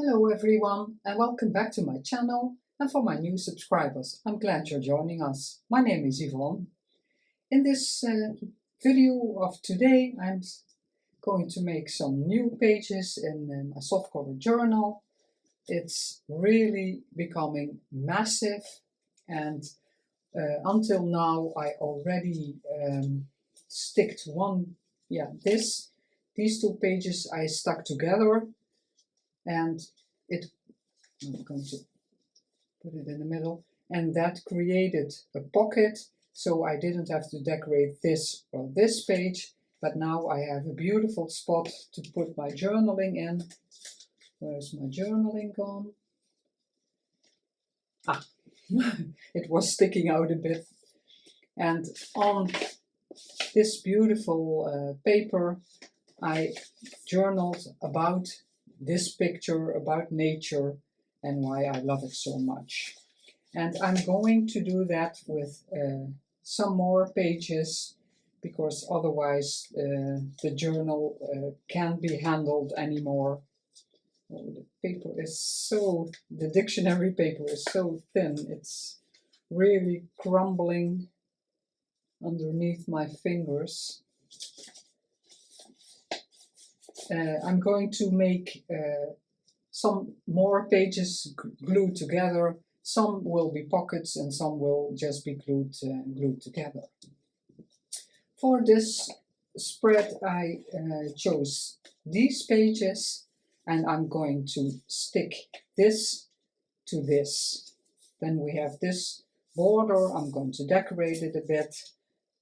Hello everyone and welcome back to my channel, and for my new subscribers, I'm glad you're joining us. My name is Yvonne. In this video of today I'm going to make some new pages in my softcover journal. It's really becoming massive, and until now I already sticked these two pages I stuck together. And I'm going to put it in the middle, and that created a pocket, so I didn't have to decorate this or this page, but now I have a beautiful spot to put my journaling in. Where's my journaling gone? It was sticking out a bit. And on this beautiful paper I journaled about this picture, about nature, and why I love it so much. And I'm going to do that with some more pages, because otherwise the journal can't be handled anymore. Oh, the dictionary paper is so thin, it's really crumbling underneath my fingers. I'm going to make some more pages glued together. Some will be pockets and some will just be glued together. For this spread I chose these pages, and I'm going to stick this to this. Then we have this border. I'm going to decorate it a bit.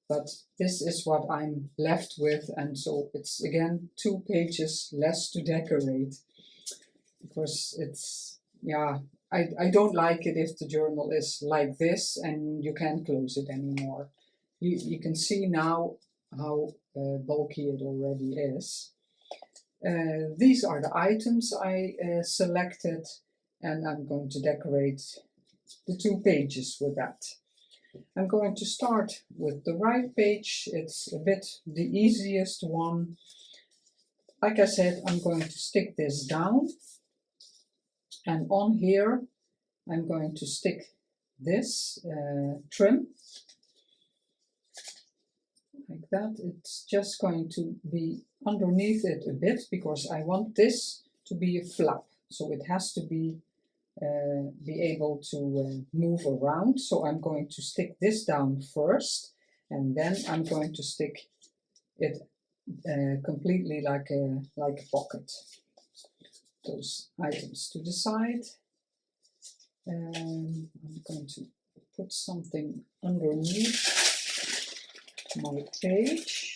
But this is what I'm left with, and so it's again 2 pages less to decorate, because it's, I don't like it if the journal is like this and you can't close it anymore. You can see now how bulky it already is. These are the items I selected, and I'm going to decorate the 2 pages with that. I'm going to start with the right page. It's a bit the easiest one. Like I said, I'm going to stick this down, and on here I'm going to stick this trim like that. It's just going to be underneath it a bit, because I want this to be a flap, so it has to be able to move around. So I'm going to stick this down first, and then I'm going to stick it completely like a pocket. Those items to the side. I'm going to put something underneath my page.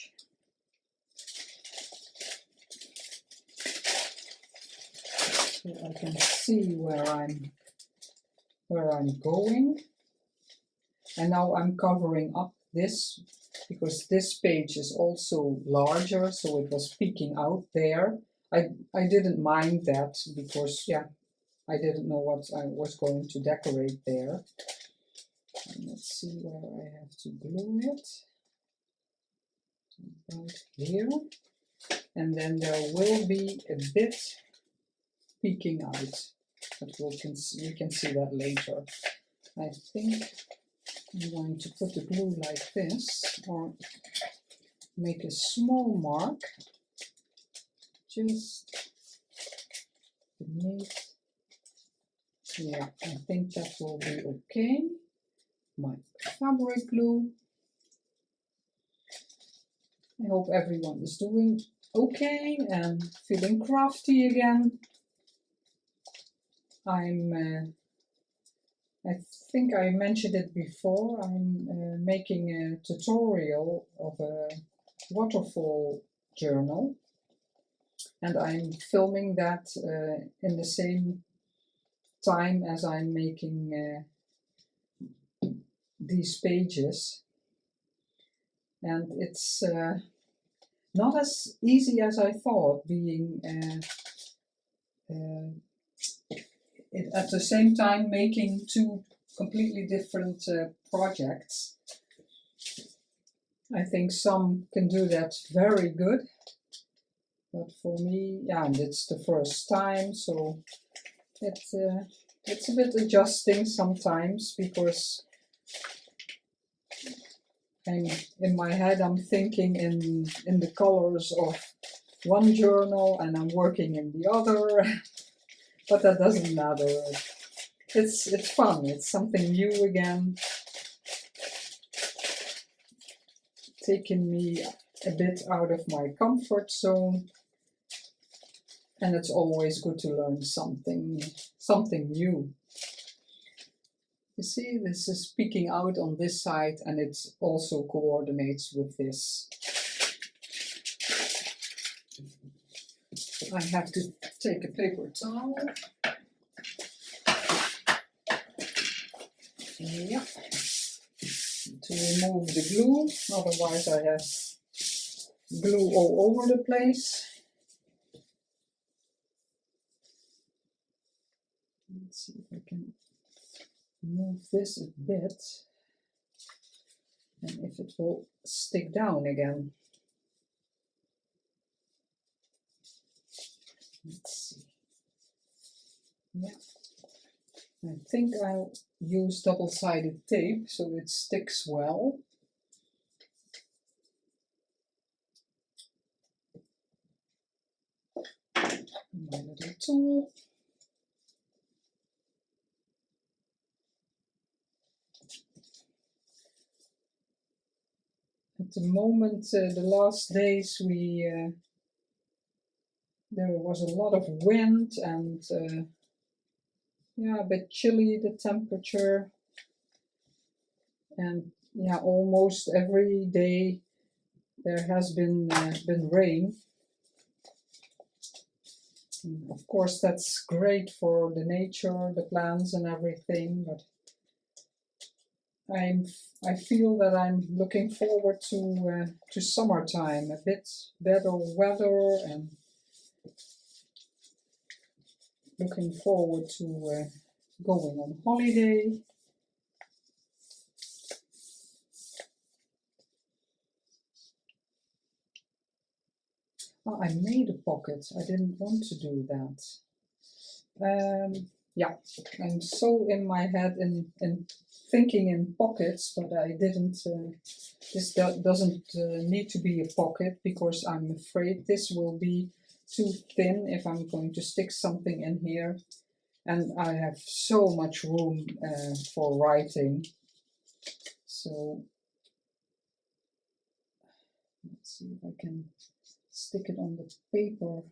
So I can see where I'm going. And now I'm covering up this, because this page is also larger, so it was peeking out there. I didn't mind that, because I didn't know what I was going to decorate there. And let's see where I have to glue it. Right here. And then there will be a bit peeking out, but you can see that later. I think I'm going to put the glue like this, or make a small mark just beneath. Yeah, I think that will be okay. My fabric glue. I hope everyone is doing okay and feeling crafty again. I think I mentioned it before, I'm making a tutorial of a waterfall journal, and I'm filming that in the same time as I'm making these pages. And it's not as easy as I thought, being at the same time making 2 completely different projects. I think some can do that very good, But for me, yeah, and it's the first time, so it's a bit adjusting sometimes, because I'm in my head I'm thinking in the colors of one journal and I'm working in the other, but that doesn't matter. It's fun. It's something new again, taking me a bit out of my comfort zone, and it's always good to learn something new. You see, this is peeking out on this side, and it also coordinates with this. I have to take a paper towel. Yeah. To remove the glue, otherwise I have glue all over the place. Let's see if I can move this a bit, and if it will stick down again. Let's see. Yeah. I think I'll use double-sided tape so it sticks well. My little tool. At the moment, the last days, there was a lot of wind, and yeah, a bit chilly, the temperature, and yeah, almost every day there has been rain. And of course, that's great for the nature, the plants, and everything, but I feel that I'm looking forward to summertime, a bit better weather, and looking forward to going on holiday. Oh, I made a pocket. I didn't want to do that. Yeah, I'm so in my head in thinking in pockets, but I didn't. This doesn't need to be a pocket, because I'm afraid this will be too thin if I'm going to stick something in here, and I have so much room for writing. So let's see if I can stick it on the paper,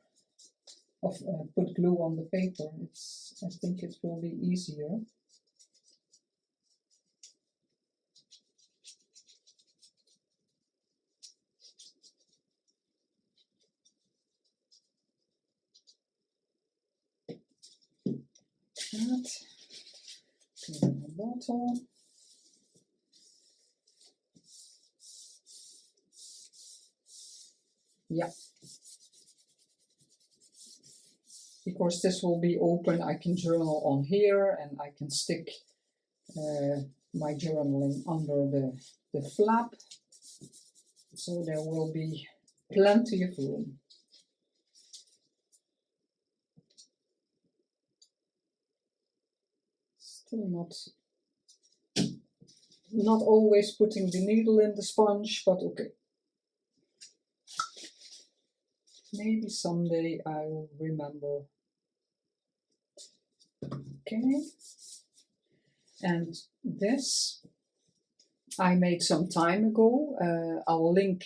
put glue on the paper. I think it will be easier. That. Clean my bottle. Yeah. Because this will be open, I can journal on here, and I can stick my journaling under the flap, so there will be plenty of room. Still not always putting the needle in the sponge, but okay. Maybe someday I will remember. Okay. And this I made some time ago. I'll link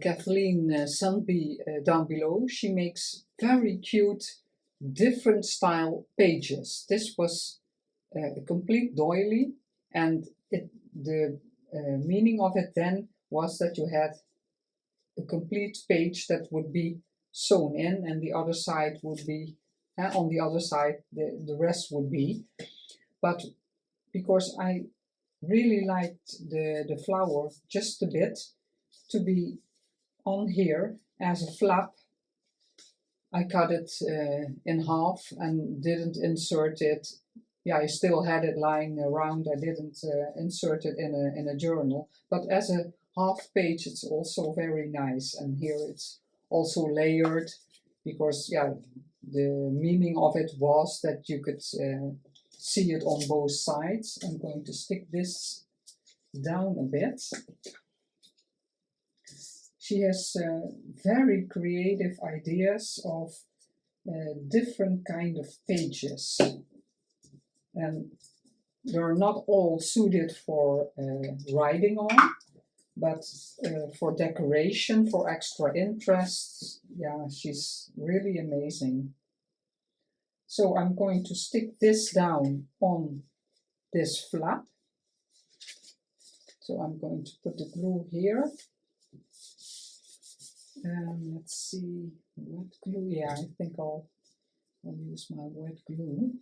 Kathleen Sundby down below. She makes very cute, different style pages. This was a complete doily, and the meaning of it then was that you had a complete page that would be sewn in, and the other side would be, on the other side, the rest would be. But because I really liked the flower just a bit to be on here as a flap, I cut it in half and didn't insert it. Yeah, I still had it lying around. I didn't insert it in a journal, but as a half page it's also very nice, and here it's also layered, because yeah, the meaning of it was that you could see it on both sides. I'm going to stick this down a bit. She has very creative ideas of different kind of pages, and they're not all suited for writing on, but for decoration, for extra interest. Yeah, she's really amazing. So I'm going to stick this down on this flap. So I'm going to put the glue here. Let's see, wet glue. Yeah, I think I'll use my wet glue.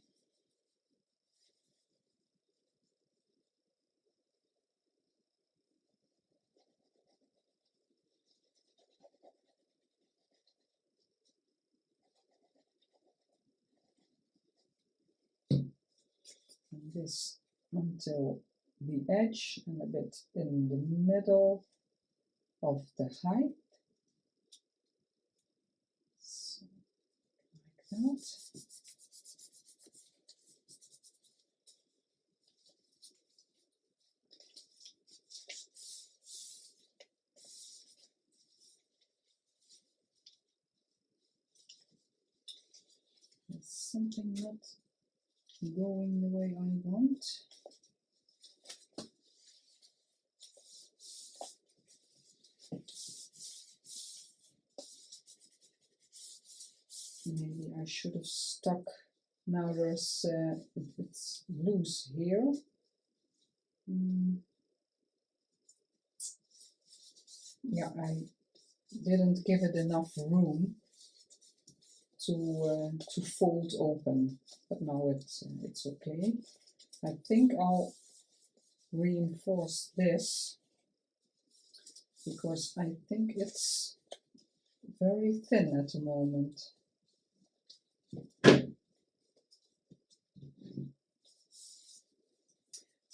And this until the edge and a bit in the middle of the height. So, like that. There's something not going the way I want. Maybe I should have stuck. Now there's it's loose here. Yeah, I didn't give it enough room to fold open, but now it's okay. I think I'll reinforce this because I think it's very thin at the moment.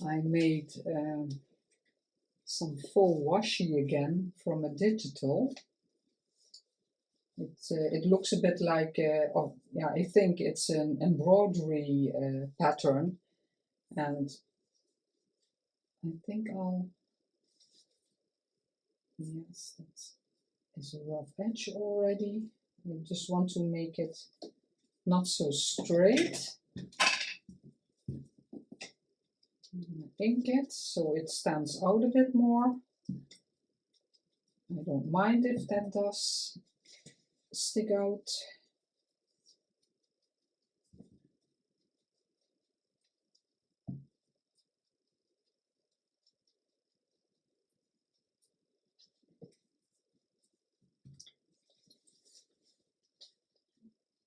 I made some faux washi again from a digital. It looks a bit like, oh yeah, I think it's an embroidery pattern, and I think yes, that is a rough edge already. I just want to make it not so straight. I'm going to ink it so it stands out a bit more. I don't mind if that does stick out.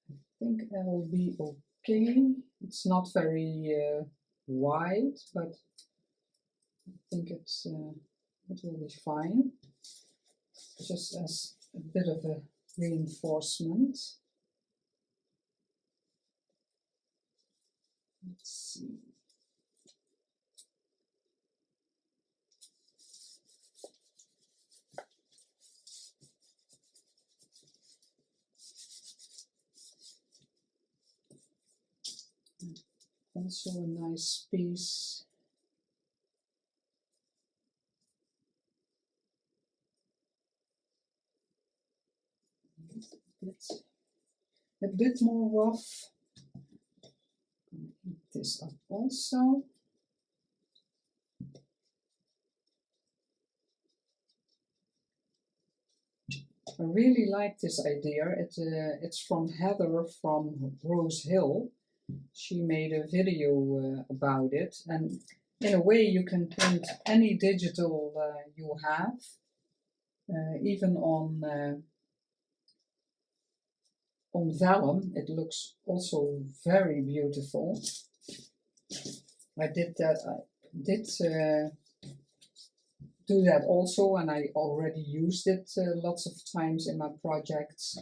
I think that will be okay. It's not very wide, but I think it will be fine. Just as a bit of a reinforcement. Let's see. Also a nice piece. A bit more rough. Heat this up also. I really like this idea. It's from Heather from Rose Hill. She made a video about it, and in a way you can print any digital you have, even on vellum. It looks also very beautiful. I did that. I did do that also, and I already used it lots of times in my projects.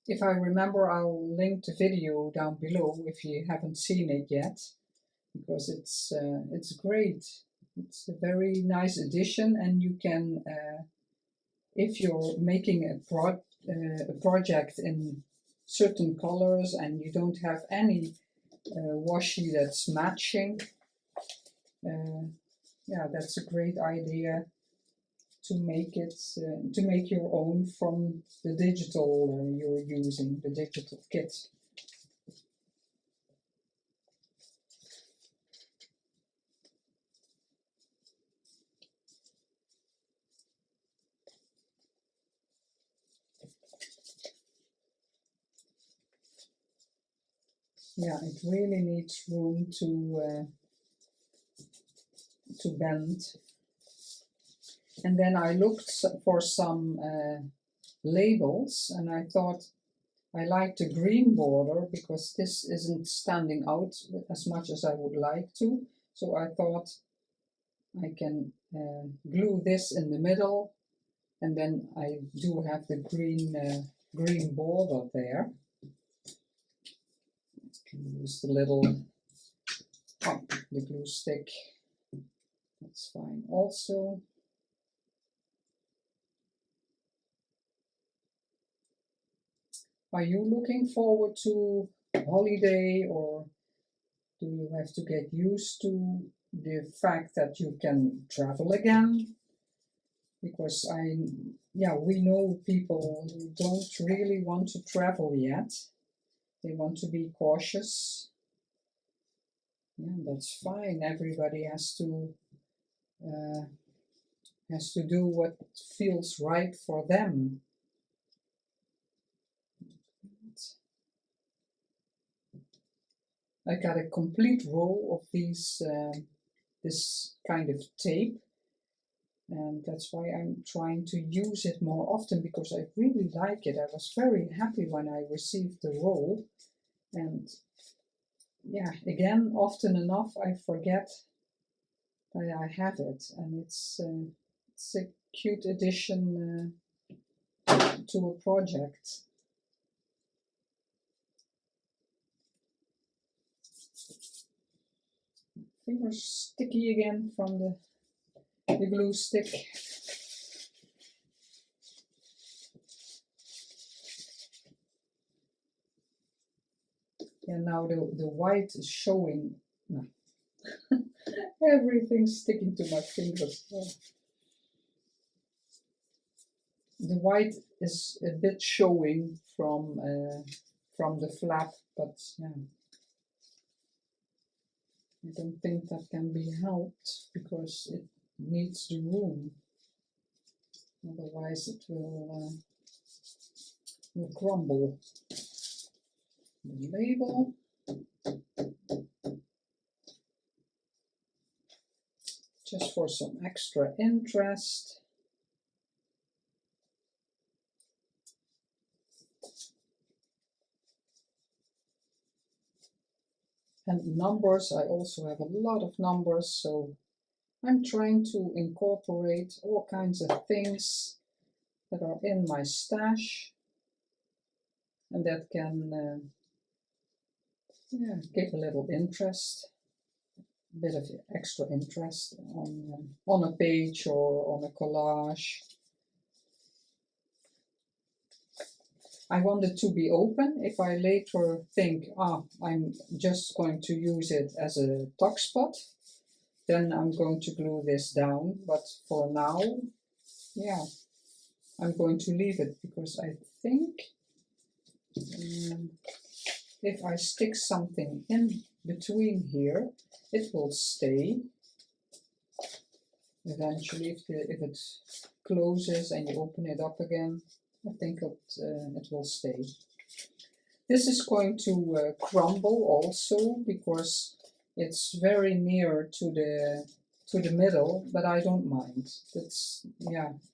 If I remember, I'll link the video down below if you haven't seen it yet, because it's great. It's a very nice addition, and you can if you're making a project in certain colors and you don't have any washi that's matching, yeah, that's a great idea to make it to make your own from the digital you're using, the digital kit. Yeah, it really needs room to bend. And then I looked for some labels, and I thought I like the green border because this isn't standing out as much as I would like to. So I thought I can glue this in the middle, and then I do have the green border there. I can use the little the glue stick. That's fine also. Are you looking forward to holiday, or do you have to get used to the fact that you can travel again? Because we know people who don't really want to travel yet. They want to be cautious. Yeah, that's fine. Everybody has to do what feels right for them. I got a complete roll of these this kind of tape, and that's why I'm trying to use it more often, because I really like it. I was very happy when I received the roll, and yeah, again, often enough I forget that I have it, and it's a cute addition to a project. Fingers sticky again from the glue stick. And now the white is showing. No. Everything's sticking to my fingers. The white is a bit showing from the flap, but yeah, I don't think that can be helped because it needs the room. Otherwise, it will crumble. The label. Just for some extra interest. And numbers, I also have a lot of numbers, so I'm trying to incorporate all kinds of things that are in my stash and that can give a little interest, a bit of extra interest on a page or on a collage. I want it to be open. If I later think, I'm just going to use it as a tuck spot, then I'm going to glue this down. But for now, yeah, I'm going to leave it because I think if I stick something in between here, it will stay. Eventually, if it closes and you open it up again, I think it will stay. This is going to crumble also because it's very near to the middle, but I don't mind. It's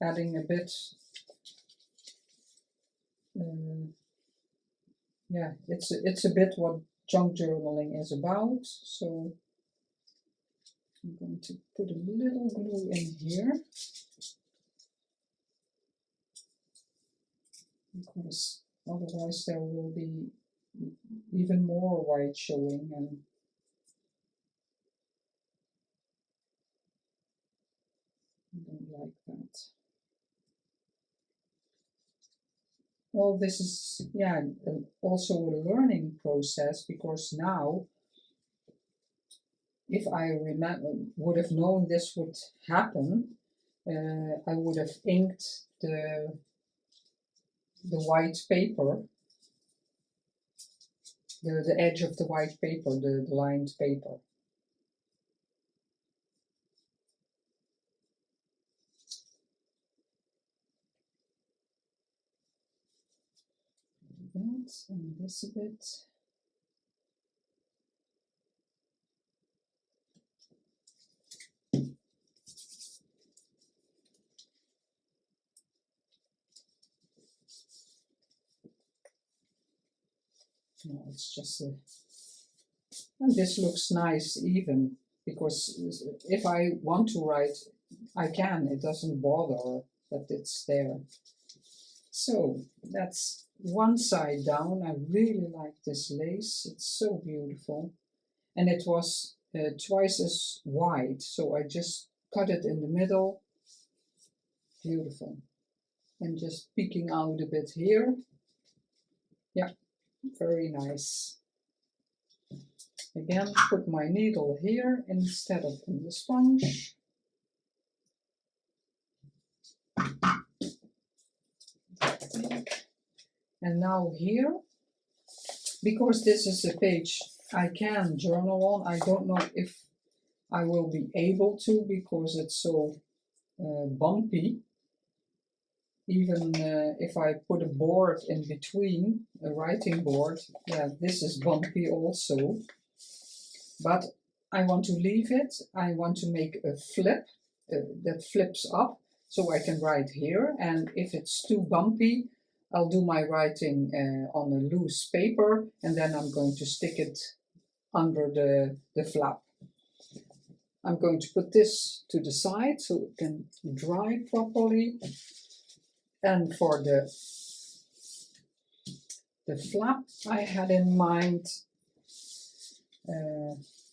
adding a bit. It's a bit what junk journaling is about. So I'm going to put a little glue in here. Because otherwise there will be even more white showing, and I don't like that. Well, this is, yeah, also a learning process, because now, if I would have known this would happen, I would have inked the white paper, the edge of the white paper, the lined paper. That and this a bit. No, it's just a, and this looks nice even, because if I want to write, I can, it doesn't bother that it's there. So that's one side down. I really like this lace, it's so beautiful. And it was twice as wide, so I just cut it in the middle. Beautiful. And just peeking out a bit here. Yeah, very nice. Again, put my needle here instead of in the sponge. And now here, because this is a page I can journal on, I don't know if I will be able to, because it's so bumpy. Even if I put a board in between, a writing board, yeah, this is bumpy also. But I want to leave it. I want to make a flip that flips up, so I can write here. And if it's too bumpy, I'll do my writing on a loose paper, and then I'm going to stick it under the flap. I'm going to put this to the side so it can dry properly. And for the flap, I had in mind,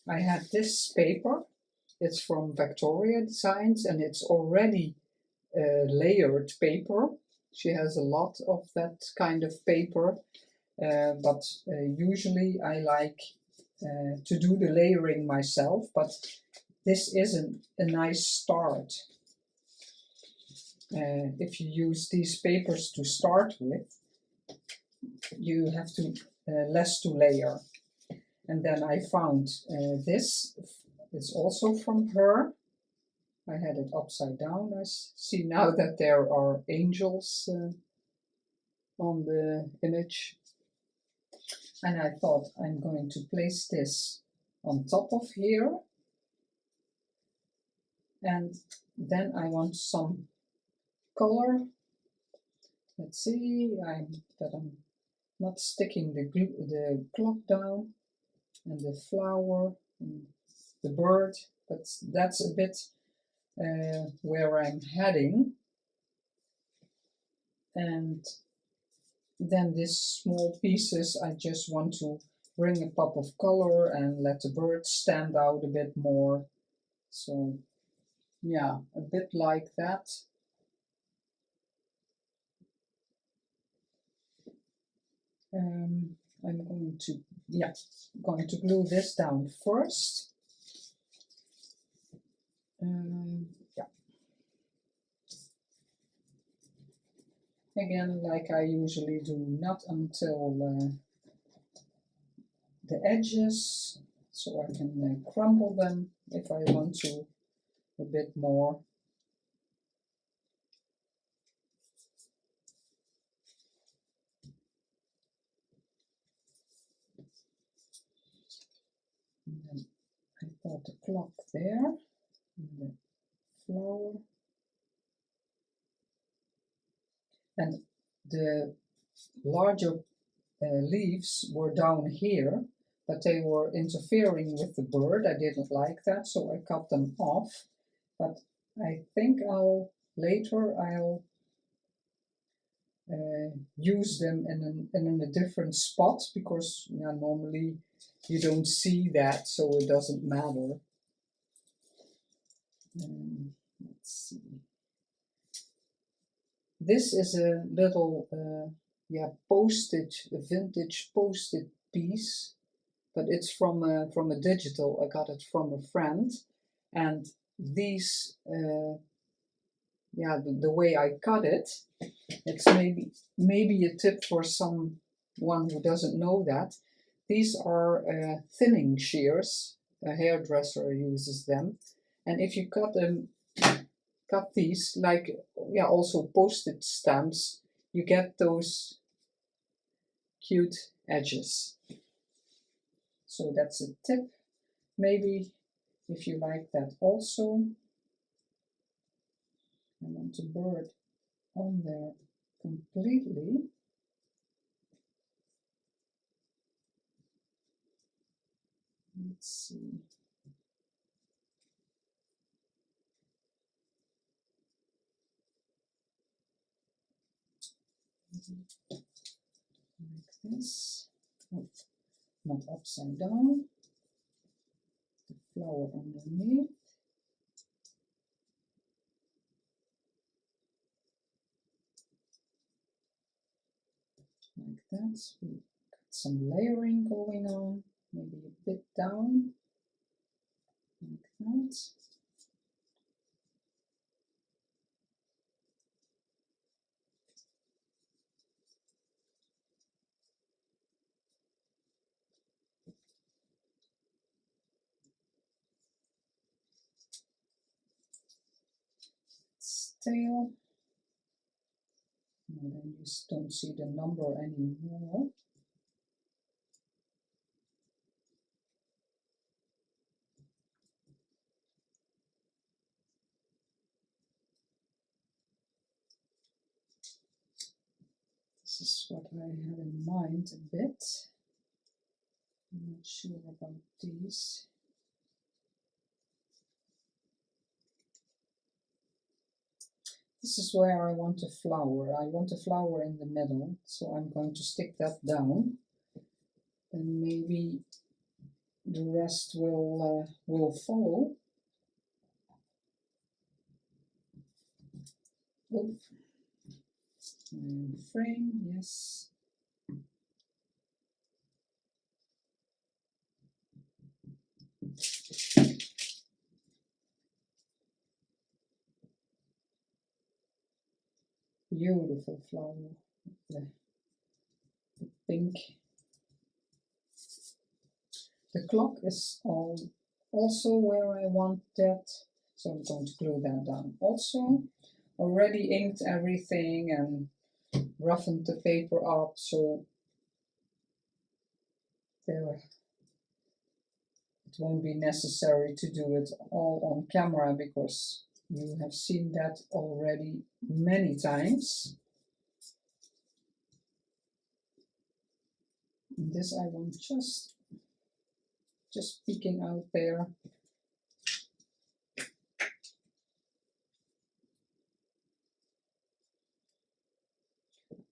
I had this paper. It's from Victoria Designs, and it's already layered paper. She has a lot of that kind of paper, but usually I like to do the layering myself, but this isn't a nice start. If you use these papers to start with, you have to less to layer. And then I found this. It's also from her. I had it upside down. I see now that there are angels on the image. And I thought I'm going to place this on top of here. And then I want some color. Let's see, that I'm not sticking the clock down, and the flower and the bird, but that's a bit where I'm heading. And then these small pieces, I just want to bring a pop of color and let the bird stand out a bit more. So yeah, a bit like that. I'm going to glue this down first. Yeah. Again, like I usually do, not until the edges, so I can crumble them if I want to a bit more. And then I got the clock there, and the flower. And the larger leaves were down here, but they were interfering with the bird. I didn't like that, so I cut them off. But I think later I'll use them in a different spot, because normally you don't see that, so it doesn't matter. Let's see. This is a little yeah, postage, a vintage postage piece, but it's from a digital. I got it from a friend, and these yeah, the way I cut it, it's maybe a tip for someone who doesn't know that. These are thinning shears. A hairdresser uses them, and if you cut these like, yeah, also postage stamps, you get those cute edges. So that's a tip. Maybe if you like that also. I want a bird on there completely. Let's see. Like this. Oh, not upside down. The flower underneath. Like that. We got some layering going on. Maybe a bit down. Like that. Tail. And then you don't see the number anymore. This is what I had in mind a bit. I'm not sure about these. This is where I want a flower. I want a flower in the middle, so I'm going to stick that down. And maybe the rest will follow. Oh, frame, yes. Beautiful flower. The pink. The clock is also where I want that, so I'm going to glue that down. Also, already inked everything and roughened the paper up, so there it won't be necessary to do it all on camera, because you have seen that already many times. And this I want just peeking out there.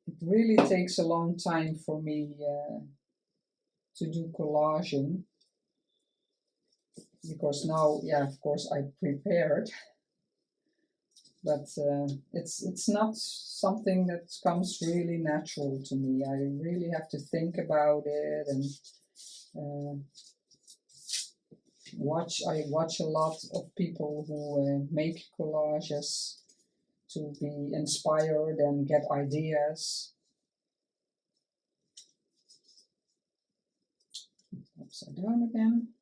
It really takes a long time for me to do collaging, because now, yeah, of course I prepared, but it's not something that comes really natural to me. I really have to think about it and I watch a lot of people who make collages to be inspired and get ideas. Upside down again.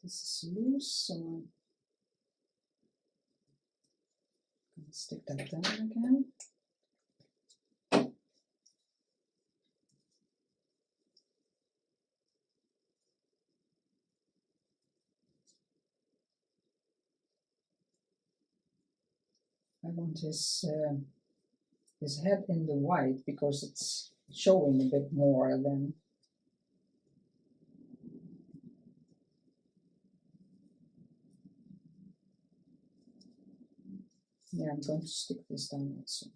This is loose, so I'm going to stick that down again. I want his head in the white because it's showing a bit more than. Yeah, I'm going to stick this down also.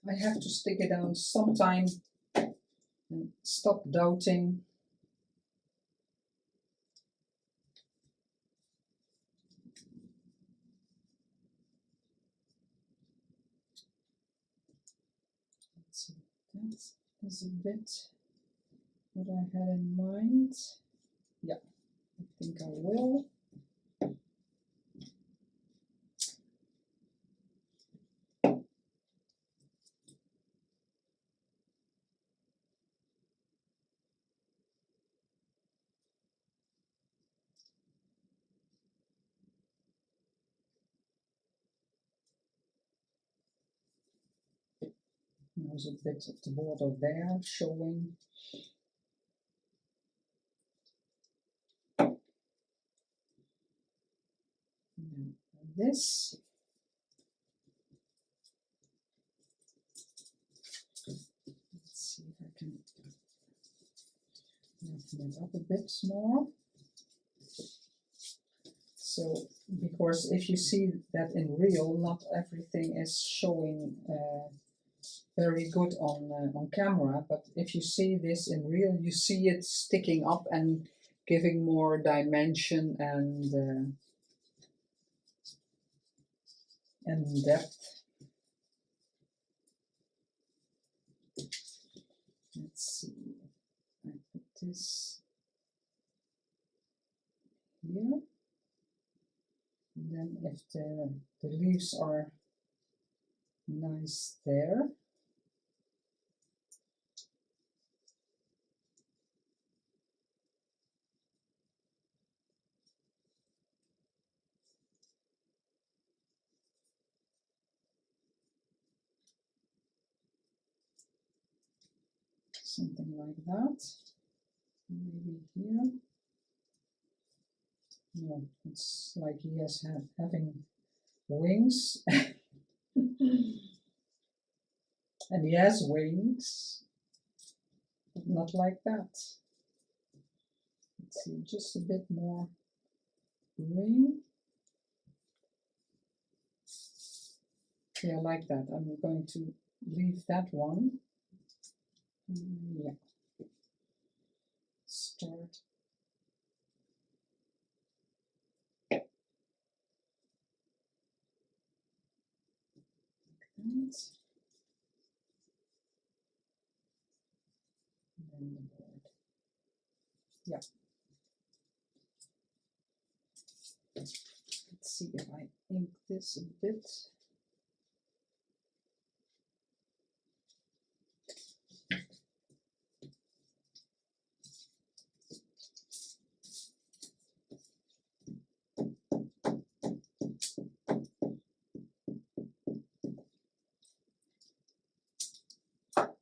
I have to stick it down sometime and stop doubting. Let's see, that is a bit what I had in mind. Yeah, I think I will. There's a bit of the border there showing. And this. Let's see if I can roughen it up a bit more. So, because if you see that in real, not everything is showing very good on camera, but if you see this in real, you see it sticking up and giving more dimension and depth. Let's see, I put this here, and then if the leaves are nice there, something like that, maybe here. No, it's like he has having wings. And he has wings, but not like that. Let's see, just a bit more green. Yeah, like that. I'm going to leave that one. Yeah. Start. Like that. And then the board. Yeah. Let's see if I ink this a bit.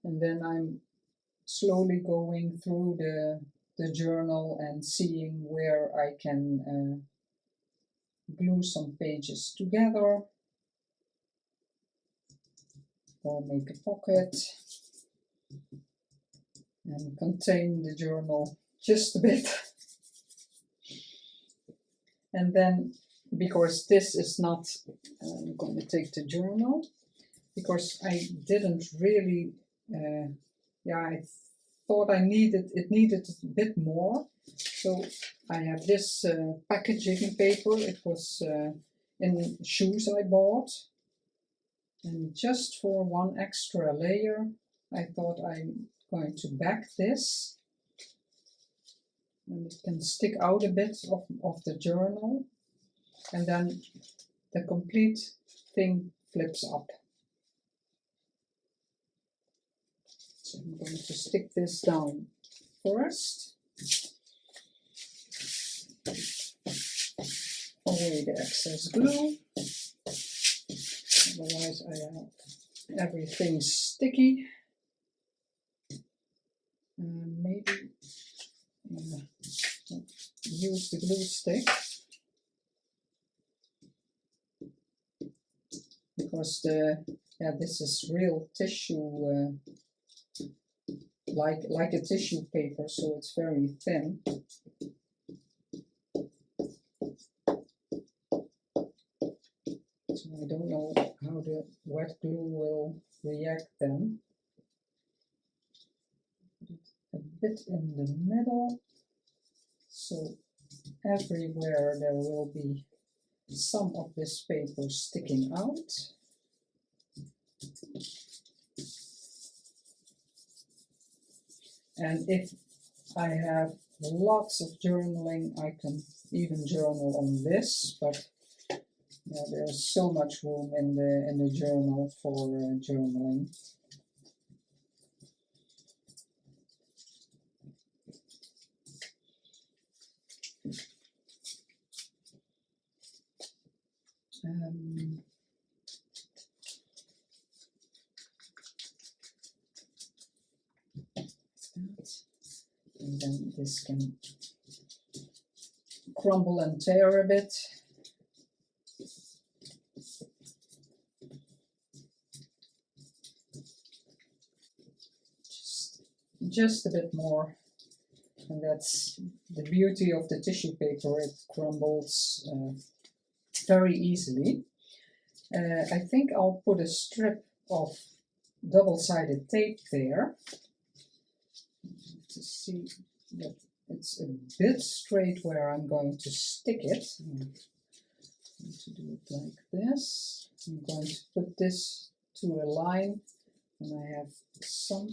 And then I'm slowly going through the journal and seeing where I can glue some pages together or make a pocket and contain the journal just a bit. And then, because this is not, I'm going to take the journal, because I didn't really, I thought it needed a bit more. So I have this packaging paper. It was in shoes I bought. And just for one extra layer, I thought I'm going to back this. And it can stick out a bit of the journal. And then the complete thing flips up. So I'm going to stick this down first. Away the excess glue. Otherwise I have everything sticky. Maybe use the glue stick. because this is real tissue, like a tissue paper, so it's very thin. So I don't know how the wet glue will react then. Put it a bit in the middle, so everywhere there will be some of this paper sticking out. And if I have lots of journaling, I can even journal on this, but yeah, there's so much room in the journal for journaling. And then this can crumble and tear a bit. Just a bit more, and that's the beauty of the tissue paper. It crumbles very easily. I think I'll put a strip of double-sided tape there to see that it's a bit straight where I'm going to stick it. I'm going to do it like this. I'm going to put this to a line, and I have some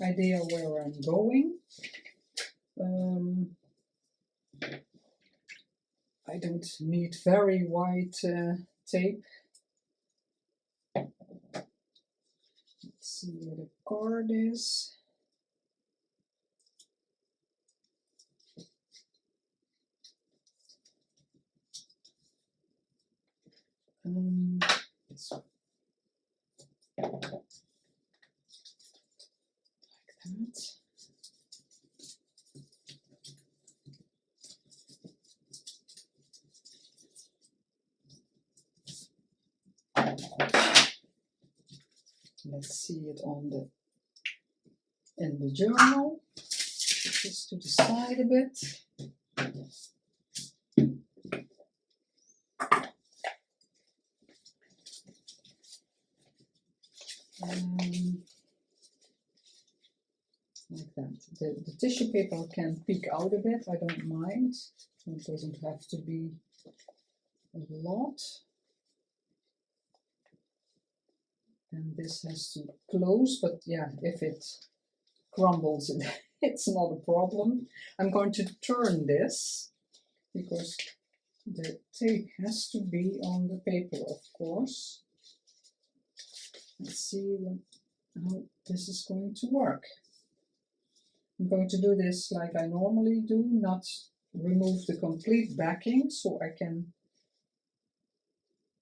idea where I'm going. I don't need very white tape. Let's see where the card is. Like that. Let's see it in the journal. Put this to the side a bit. Like that. The tissue paper can peek out a bit, I don't mind. It doesn't have to be a lot. And this has to close, but yeah, if it crumbles, it's not a problem. I'm going to turn this because the tape has to be on the paper, of course. Let's see how this is going to work. I'm going to do this like I normally do, not remove the complete backing, so I can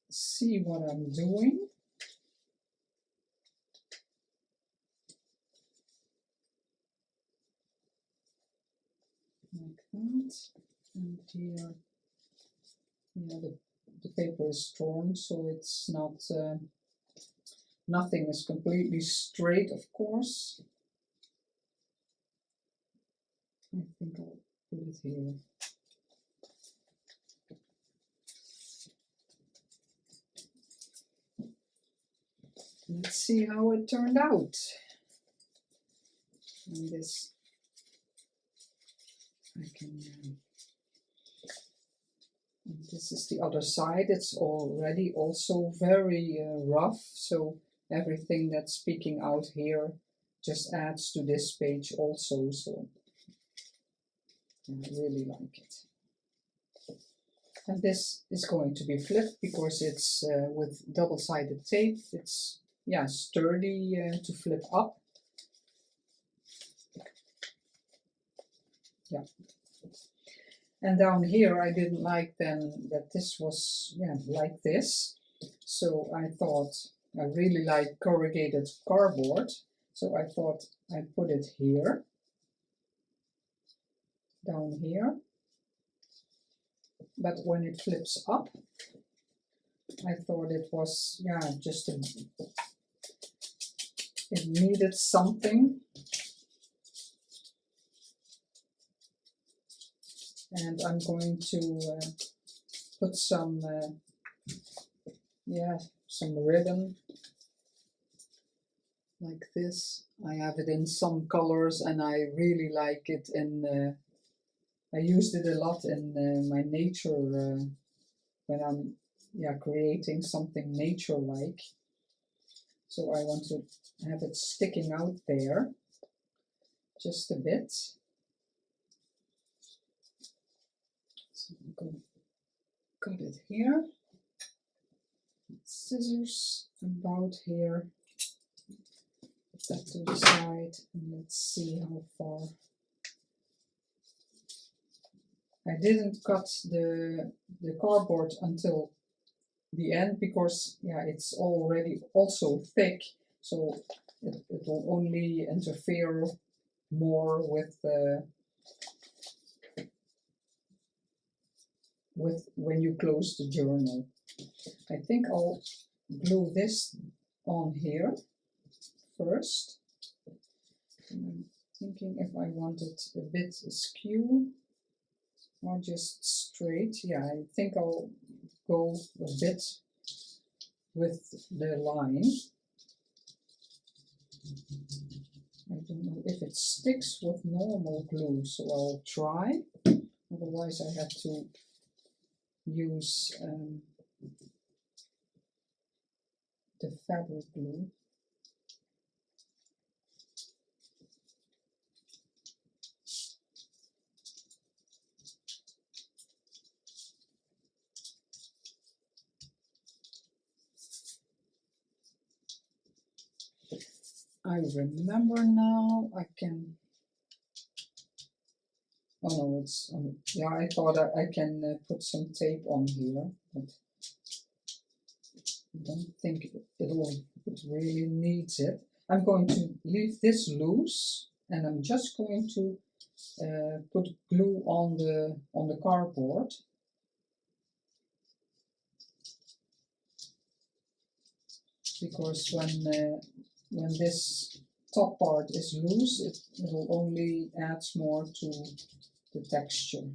see what I'm doing. Like that. And here, yeah, the paper is torn, so it's not, nothing is completely straight, of course. I think I'll put it here. Let's see how it turned out. And this, I can, and this is the other side. It's already also very rough, so everything that's peeking out here just adds to this page also, so I really like it. And this is going to be flipped because it's with double-sided tape. It's, yeah, sturdy to flip up. Yeah. And down here I didn't like then that this was, yeah, like this. So I thought, I really like corrugated cardboard. So I thought I'd put it here, down here. But when it flips up, I thought it was, yeah, it needed something. And I'm going to put some, some ribbon like this. I have it in some colors and I really like it in, I used it a lot in my nature, when I'm creating something nature-like. So I want to have it sticking out there just a bit. So I'm going to cut it here. Scissors about here. Put that to the side and let's see how far. I didn't cut the cardboard until the end because it's already also thick, so it will only interfere more with when you close the journal. I think I'll glue this on here first. And I'm thinking if I want it a bit askew or just straight. Yeah, I think I'll go a bit with the line. I don't know if it sticks with normal glue, so I'll try. Otherwise I have to use the fabric glue. I remember now, I can, oh no, it's, I thought I can put some tape on here, but I don't think it really needs it. I'm going to leave this loose and I'm just going to put glue on the cardboard. Because when this top part is loose, it will only add more to the texture.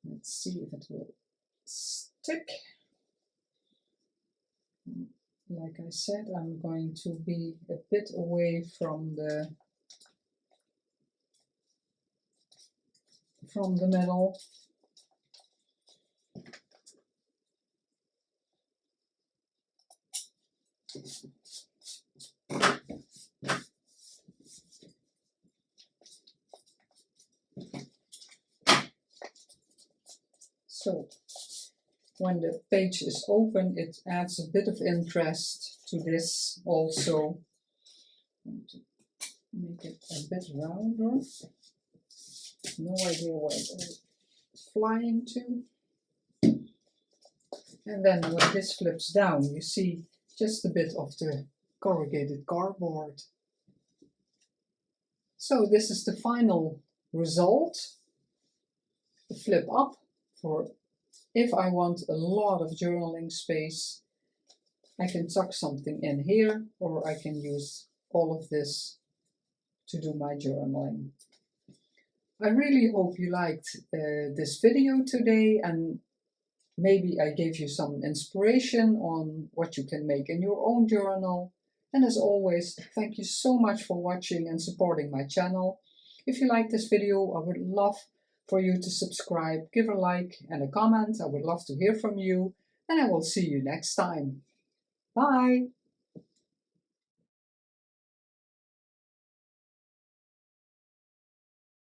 Let's see if it will stick. Like I said, I'm going to be a bit away from the middle. So when the page is open, it adds a bit of interest to this also. I'm going to make it a bit rounder. No idea where it's flying to. And then when this flips down, you see just a bit of the corrugated cardboard. So this is the final result. The flip up for if I want a lot of journaling space, I can tuck something in here, or I can use all of this to do my journaling. I really hope you liked this video today, and maybe I gave you some inspiration on what you can make in your own journal. And as always, thank you so much for watching and supporting my channel. If you like this video, I would love for you to subscribe, give a like and a comment. I would love to hear from you, and I will see you next time. Bye!